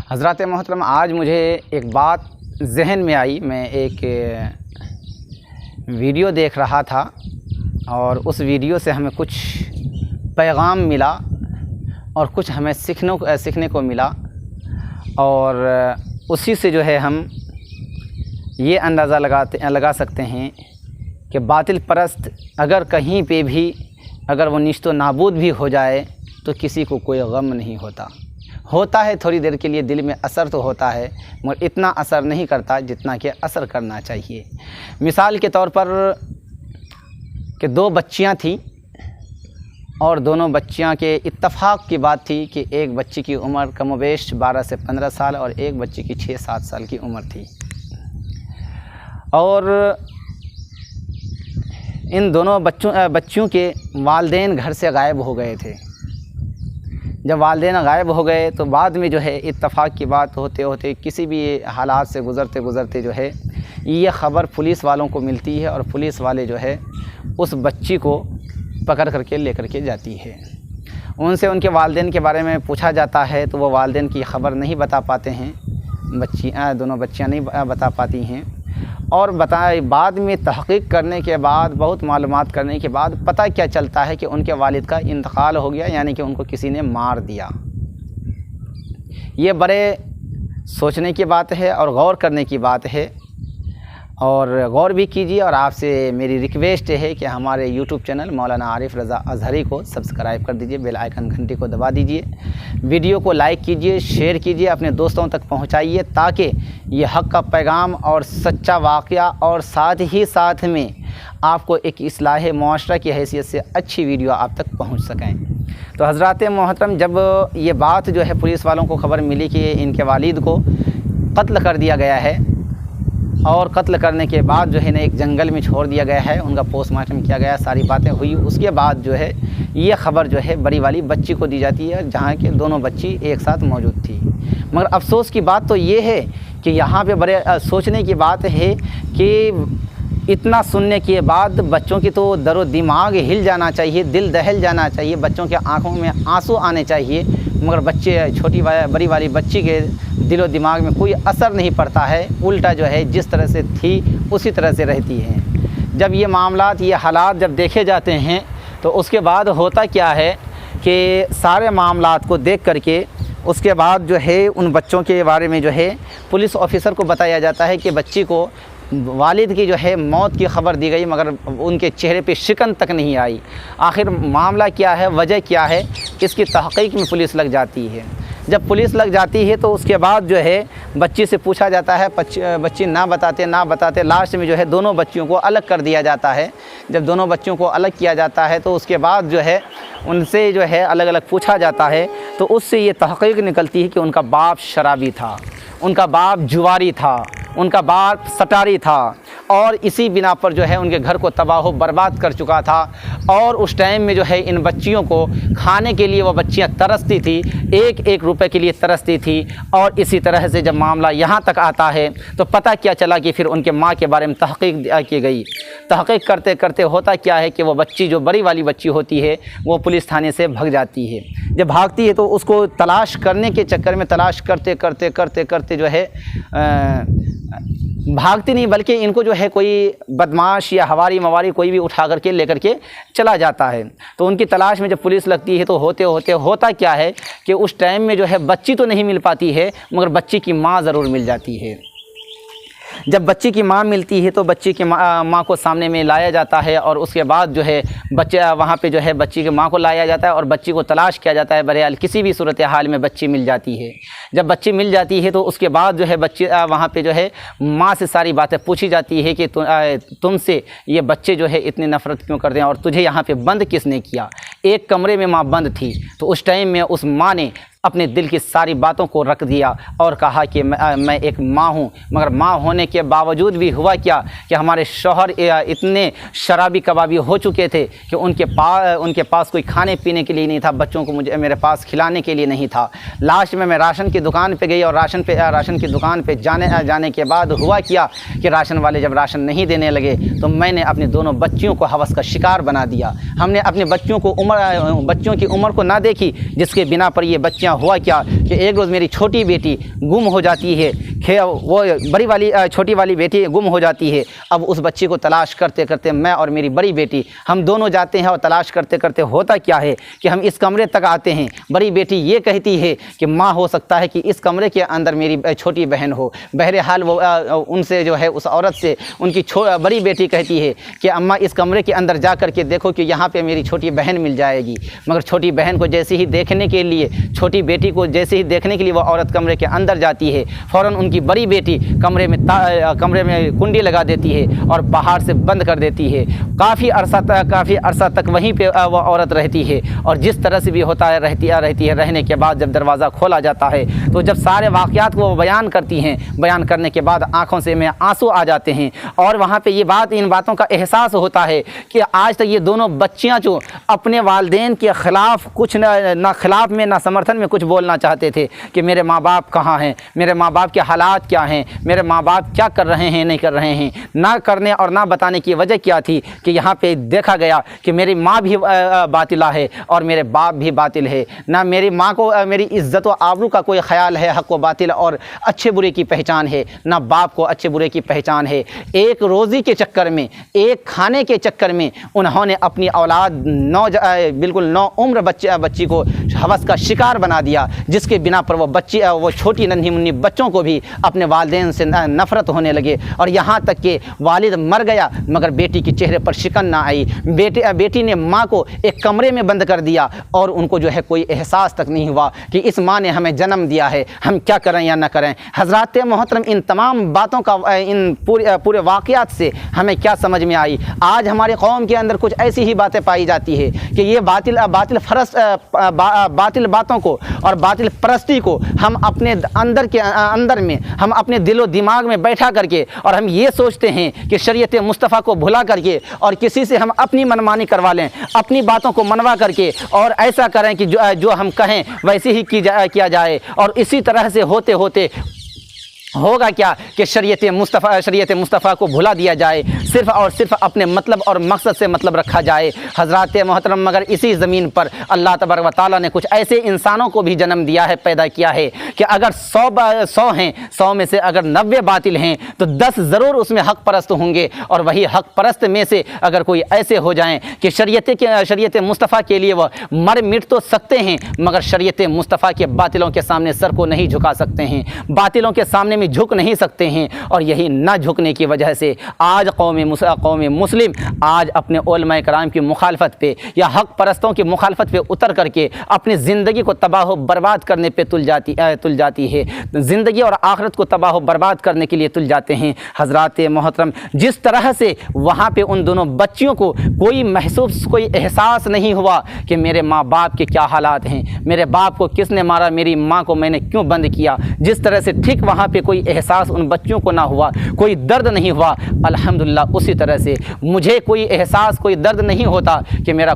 حضرات محترم، آج مجھے ایک بات ذہن میں آئی۔ میں ایک ویڈیو دیکھ رہا تھا اور اس ویڈیو سے ہمیں کچھ پیغام ملا اور کچھ ہمیں سیکھنے کو ملا، اور اسی سے جو ہے ہم یہ اندازہ لگا سکتے ہیں کہ باطل پرست اگر کہیں پہ بھی اگر وہ نیست و نابود بھی ہو جائے تو کسی کو کوئی غم نہیں ہوتا ہے تھوڑی دیر کے لیے دل میں اثر تو ہوتا ہے، مگر اتنا اثر نہیں کرتا جتنا کہ اثر کرنا چاہیے۔ مثال کے طور پر کہ دو بچیاں تھیں اور دونوں بچیاں کے اتفاق کی بات تھی کہ ایک بچی کی عمر کم و بیش 12 سے 15 سال اور ایک بچی کی 6-7 سال کی عمر تھی، اور ان دونوں بچیوں کے والدین گھر سے غائب ہو گئے تھے۔ جب والدین غائب ہو گئے تو بعد میں جو ہے اتفاق کی بات ہوتے کسی بھی حالات سے گزرتے جو ہے یہ خبر پولیس والوں کو ملتی ہے، اور پولیس والے جو ہے اس بچی کو پکڑ کر کے لے کر کے جاتی ہے۔ ان سے ان کے والدین کے بارے میں پوچھا جاتا ہے تو وہ والدین کی خبر نہیں بتا پاتے ہیں، دونوں بچیاں نہیں بتا پاتی ہیں، اور بعد میں تحقیق کرنے کے بعد بہت معلومات کرنے کے بعد پتہ کیا چلتا ہے کہ ان کے والد کا انتقال ہو گیا، یعنی کہ ان کو کسی نے مار دیا۔ یہ بڑے سوچنے کی بات ہے اور غور کرنے کی بات ہے، اور غور بھی کیجیے، اور آپ سے میری ریکویسٹ ہے کہ ہمارے یوٹیوب چینل مولانا عارف رضا اظہری کو سبسکرائب کر دیجیے، بیل آئیکن گھنٹی کو دبا دیجیے، ویڈیو کو لائک کیجیے، شیئر کیجیے، اپنے دوستوں تک پہنچائیے تاکہ یہ حق کا پیغام اور سچا واقعہ اور ساتھ میں آپ کو ایک اصلاح معاشرہ کی حیثیت سے اچھی ویڈیو آپ تک پہنچ سکیں۔ تو حضرات محترم، جب یہ بات جو ہے پولیس والوں کو خبر ملی کہ ان کے والد کو قتل کر دیا گیا ہے، اور قتل کرنے کے بعد جو ہے نا ایک جنگل میں چھوڑ دیا گیا ہے، ان کا پوسٹ مارٹم کیا گیا، ساری باتیں ہوئی، اس کے بعد جو ہے یہ خبر جو ہے بڑی والی بچی کو دی جاتی ہے، جہاں کہ دونوں بچی ایک ساتھ موجود تھی۔ مگر افسوس کی بات تو یہ ہے کہ یہاں پہ بڑے سوچنے کی بات ہے کہ اتنا سننے کے بعد بچوں کی تو در و دماغ ہل جانا چاہیے، دل دہل جانا چاہیے، بچوں کے آنکھوں میں آنسو آنے چاہیے، مگر بڑی والی بچی کے دل و دماغ میں کوئی اثر نہیں پڑتا ہے، الٹا جو ہے جس طرح سے تھی اسی طرح سے رہتی ہے۔ جب یہ معاملات، یہ حالات جب دیکھے جاتے ہیں تو اس کے بعد ہوتا کیا ہے کہ سارے معاملات کو دیکھ کر کے اس کے بعد جو ہے ان بچوں کے بارے میں جو ہے پولیس آفیسر کو بتایا جاتا ہے کہ بچی کو والد کی جو ہے موت کی خبر دی گئی، مگر ان کے چہرے پہ شکن تک نہیں آئی۔ آخر معاملہ کیا ہے، وجہ کیا ہے، اس کی تحقیق میں پولیس لگ جاتی ہے۔ جب پولیس لگ جاتی ہے تو اس کے بعد جو ہے بچی سے پوچھا جاتا ہے، بچی نہ بتاتے لاسٹ میں جو ہے دونوں بچیوں کو الگ کر دیا جاتا ہے۔ جب دونوں بچیوں کو الگ کیا جاتا ہے تو اس کے بعد جو ہے ان سے جو ہے الگ پوچھا جاتا ہے، تو اس سے یہ تحقیق نکلتی ہے کہ ان کا باپ شرابی تھا، ان کا باپ جواری تھا، ان کا باپ سٹاری تھا، اور اسی بنا پر جو ہے ان کے گھر کو تباہ و برباد کر چکا تھا، اور اس ٹائم میں جو ہے ان بچیوں کو کھانے کے لیے وہ بچیاں ترستی تھی، ایک روپے کے لیے ترستی تھی۔ اور اسی طرح سے جب معاملہ یہاں تک آتا ہے تو پتہ کیا چلا کہ پھر ان کے ماں کے بارے میں تحقیق کی گئی۔ تحقیق کرتے ہوتا کیا ہے کہ وہ بچی جو بڑی والی بچی ہوتی ہے وہ پولیس تھانے سے بھگ جاتی ہے۔ جب بھاگتی ہے تو اس کو تلاش کرنے کے چکر میں تلاش کرتے جو ہے بھاگتی نہیں، بلکہ ان کو جو ہے کوئی بدماش یا ہواری مواری کوئی بھی اٹھا کر کے لے کر کے چلا جاتا ہے۔ تو ان کی تلاش میں جب پولیس لگتی ہے تو ہوتا کیا ہے کہ اس ٹائم میں جو ہے بچی تو نہیں مل پاتی ہے، مگر بچی کی ماں ضرور مل جاتی ہے۔ جب بچی کی ماں ملتی ہے تو بچی کی ماں کو سامنے میں لایا جاتا ہے، اور اس کے بعد جو ہے وہاں پہ جو ہے بچی کی ماں کو لایا جاتا ہے اور بچی کو تلاش کیا جاتا ہے۔ بہرحال کسی بھی صورتحال میں بچی مل جاتی ہے۔ جب بچی مل جاتی ہے تو اس کے بعد جو ہے بچی وہاں پہ جو ہے ماں سے ساری باتیں پوچھی جاتی ہے کہ تم سے یہ بچے جو ہے اتنی نفرت کیوں کرتے ہیں، اور تجھے یہاں پہ بند کس نے کیا۔ ایک کمرے میں ماں بند تھی، تو اس ٹائم میں اس ماں نے اپنے دل کی ساری باتوں کو رکھ دیا اور کہا کہ میں ایک ماں ہوں، مگر ماں ہونے کے باوجود بھی ہوا کیا کہ ہمارے شوہر اتنے شرابی کبابی ہو چکے تھے کہ ان کے پاس کوئی کھانے پینے کے لیے نہیں تھا، بچوں کو میرے پاس کھلانے کے لیے نہیں تھا۔ لاسٹ میں راشن کی دکان پہ گئی، اور راشن کی دکان پہ جانے کے بعد ہوا کیا کہ راشن والے جب راشن نہیں دینے لگے تو میں نے اپنی دونوں بچیوں کو ہوس کا شکار بنا دیا۔ ہم نے اپنے بچوں کی عمر کو نہ دیکھی، جس کے بنا پر یہ بچیاں ہوا کیا کہ ایک روز میری چھوٹی بیٹی گم ہو جاتی ہے، وہ چھوٹی والی بیٹی گم ہو جاتی ہے۔ اب اس بچی کو تلاش کرتے کرتے میں اور میری بڑی بیٹی ہم دونوں جاتے ہیں، اور تلاش کرتے کرتے ہوتا کیا ہے کہ ہم اس کمرے تک آتے ہیں۔ بڑی بیٹی یہ کہتی ہے کہ ماں ہو سکتا ہے کہ اس کمرے کے اندر میری چھوٹی بہن ہو۔ بہرحال وہ ان سے جو ہے اس عورت سے ان کی بڑی بیٹی کہتی ہے کہ اماں اس کمرے کے اندر جا کر کے دیکھو کہ یہاں پہ میری چھوٹی بہن مل جائے گی۔ مگر چھوٹی بہن کو جیسے ہی دیکھنے کے لیے، چھوٹی بیٹی کو جیسے ہی دیکھنے کے لیے وہ عورت کمرے کے اندر جاتی ہے، فوراً ان کی بڑی بیٹی کمرے میں کنڈی لگا دیتی ہے اور باہر سے بند کر دیتی ہے۔ کافی عرصہ تک وہیں پہ وہ عورت رہتی ہے، اور جس طرح سے بھی ہوتا ہے رہتی ہے۔ رہنے کے بعد جب دروازہ کھولا جاتا ہے تو جب سارے واقعات کو وہ بیان کرتی ہیں، بیان کرنے کے بعد آنکھوں سے میں آنسو آ جاتے ہیں، اور وہاں پہ ان باتوں کا احساس ہوتا ہے کہ آج تک یہ دونوں بچیاں جو اپنے والدین کے خلاف کچھ نہ خلاف میں نہ سمرتھن میں کچھ بولنا چاہتے تھے کہ میرے ماں باپ کہاں ہیں، میرے ماں باپ کے حالات کیا ہیں، میرے ماں باپ کیا کر رہے ہیں نہیں کر رہے ہیں، نہ کرنے اور نہ بتانے کی وجہ کیا تھی کہ یہاں پہ دیکھا گیا کہ میری ماں بھی باطلہ ہے اور میرے باپ بھی باطل ہے۔ نہ میری ماں کو میری عزت و آبرو کا کوئی خیال ہے، حق و باطل اور اچھے برے کی پہچان ہے، نہ باپ کو اچھے برے کی پہچان ہے۔ ایک روزی کے چکر میں، ایک کھانے کے چکر میں انہوں نے اپنی اولاد بالکل نو عمر بچی کو ہوس کا شکار بنا دیا، جس کے بنا پر وہ چھوٹی ننھی منھی بچوں کو بھی اپنے والدین سے نفرت ہونے لگے، اور یہاں تک کہ والد مر گیا مگر بیٹی کے چہرے پر شکن نہ آئی۔ بیٹی نے ماں کو ایک کمرے میں بند کر دیا، اور ان کو جو ہے کوئی احساس تک نہیں ہوا کہ اس ماں نے ہمیں جنم دیا ہے، ہم کیا کریں یا نہ کریں۔ حضرات محترم، ان تمام باتوں کا ان پورے واقعات سے ہمیں کیا سمجھ میں آئی؟ آج ہمارے قوم کے اندر کچھ ایسی ہی باتیں پائی جاتی ہے کہ یہ باطل باتوں کو اور باطل پرستی کو ہم اپنے اندر میں ہم اپنے دل و دماغ میں بیٹھا کر کے، اور ہم یہ سوچتے ہیں کہ شریعت مصطفیٰ کو بھلا کر کے اور کسی سے ہم اپنی منمانی کروا لیں، اپنی باتوں کو منوا کر کے، اور ایسا کریں کہ جو ہم کہیں ویسے ہی کیا جائے، اور اسی طرح سے ہوتے ہوتے ہوگا کیا کہ شریعت مصطفیٰ کو بھلا دیا جائے، صرف اور صرف اپنے مطلب اور مقصد سے مطلب رکھا جائے۔ حضرات محترم، مگر اسی زمین پر اللہ تبارک و تعالیٰ نے کچھ ایسے انسانوں کو بھی جنم دیا ہے، پیدا کیا ہے کہ اگر 100 ہیں، 100 میں سے اگر 90 باطل ہیں تو 10 ضرور اس میں حق پرست ہوں گے، اور وہی حق پرست میں سے اگر کوئی ایسے ہو جائیں کہ شریعت مصطفیٰ کے لیے وہ مٹ تو سکتے ہیں، مگر شریعت مصطفیٰ کے باطلوں کے سامنے سر کو نہیں جھکا سکتے ہیں، باطلوں کے سامنے میں جھک نہیں سکتے ہیں، اور یہی نہ جھکنے کی وجہ سے آج قوم مسلم آج اپنے علماء کرام کی مخالفت پہ یا حق پرستوں کی مخالفت پہ اتر کر کے اپنی زندگی کو تباہ و برباد کرنے پہ تل جاتی ہے، زندگی اور آخرت کو تباہ و برباد کرنے کے لیے تل جاتے ہیں۔ حضرات محترم، جس طرح سے وہاں پہ ان دونوں بچیوں کو کوئی احساس نہیں ہوا کہ میرے ماں باپ کے کیا حالات ہیں، میرے باپ کو کس نے مارا، میری ماں کو میں نے کیوں بند کیا، جس طرح سے ٹھیک وہاں پہ کوئی احساس ان بچوں کو نہ ہوا، کوئی درد نہیں ہوا، الحمدللہ اسی طرح سے مجھے کوئی احساس، کوئی درد نہیں ہوتا کہ میرا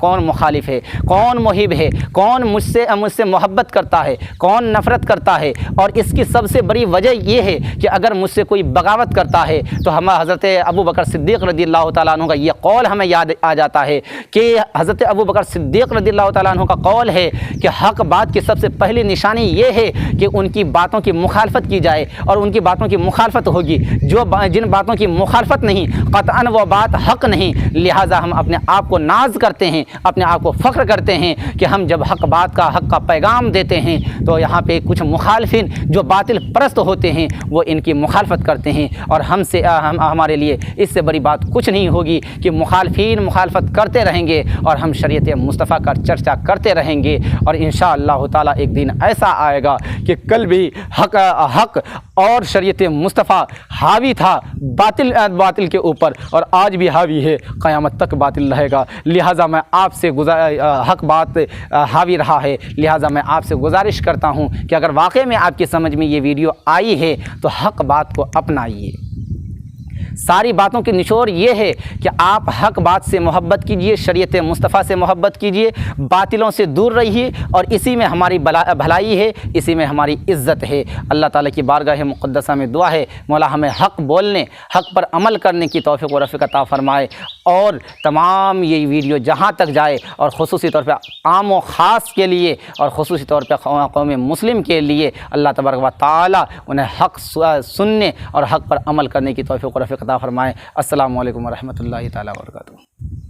کون مخالف ہے، کون محب ہے، کون مجھ سے محبت کرتا ہے، کون نفرت کرتا ہے۔ اور اس کی سب سے بڑی وجہ یہ ہے کہ اگر مجھ سے کوئی بغاوت کرتا ہے تو ہم حضرت ابو بکر صدیق رضی اللہ تعالیٰ عنہ کا یہ قول ہمیں یاد آ جاتا ہے کہ حضرت ابو بکر صدیق رضی اللہ تعالیٰ عنہ کا قول ہے کہ حق بات کی سب سے پہلی نشانی یہ ہے کہ ان کی باتوں کی مخالفت کی جائے، اور ان کی باتوں کی مخالفت ہوگی جن باتوں کی مخالفت نہیں، قطعاً وہ بات حق نہیں، لہٰذا ہم اپنے آپ کو ناز کرتے ہیں، اپنے آپ کو فخر کرتے ہیں کہ ہم جب حق کا پیغام دیتے ہیں تو یہاں پہ کچھ مخالفین جو باطل پرست ہوتے ہیں وہ ان کی مخالفت کرتے ہیں، اور ہمارے لیے اس سے بڑی بات کچھ نہیں ہوگی کہ مخالفین مخالفت کرتے رہیں گے اور ہم شریعت مصطفیٰ کا چرچا کرتے رہیں گے، اور انشاءاللہ تعالیٰ ایک دن ایسا آئے گا کہ کل بھی حق اور شریعت مصطفیٰ حاوی تھا باطل کے اوپر، اور آج بھی حاوی ہے، قیامت تک باطل رہے گا۔ لہٰذا میں آپ سے حق بات حاوی رہا ہے، لہٰذا میں آپ سے گزارش کرتا ہوں کہ اگر واقعی میں آپ کی سمجھ میں یہ ویڈیو آئی ہے تو حق بات کو اپنائیے، ساری باتوں کی نچوڑ یہ ہے کہ آپ حق بات سے محبت کیجئے، شریعت مصطفیٰ سے محبت کیجئے، باطلوں سے دور رہیے، اور اسی میں ہماری بھلائی ہے، اسی میں ہماری عزت ہے۔ اللہ تعالیٰ کی بارگاہ مقدسہ میں دعا ہے مولا ہمیں حق بولنے، حق پر عمل کرنے کی توفیق و رفیق عطا فرمائے، اور تمام یہ ویڈیو جہاں تک جائے، اور خصوصی طور پہ عام و خاص کے لیے، اور خصوصی طور پہ قوم مسلم کے لیے اللہ تبارک و تعالیٰ انہیں حق سننے اور حق پر عمل کرنے کی توفیق و رفیق عطا فرمائے۔ السلام علیکم ورحمۃ اللہ تعالیٰ وبرکاتہ۔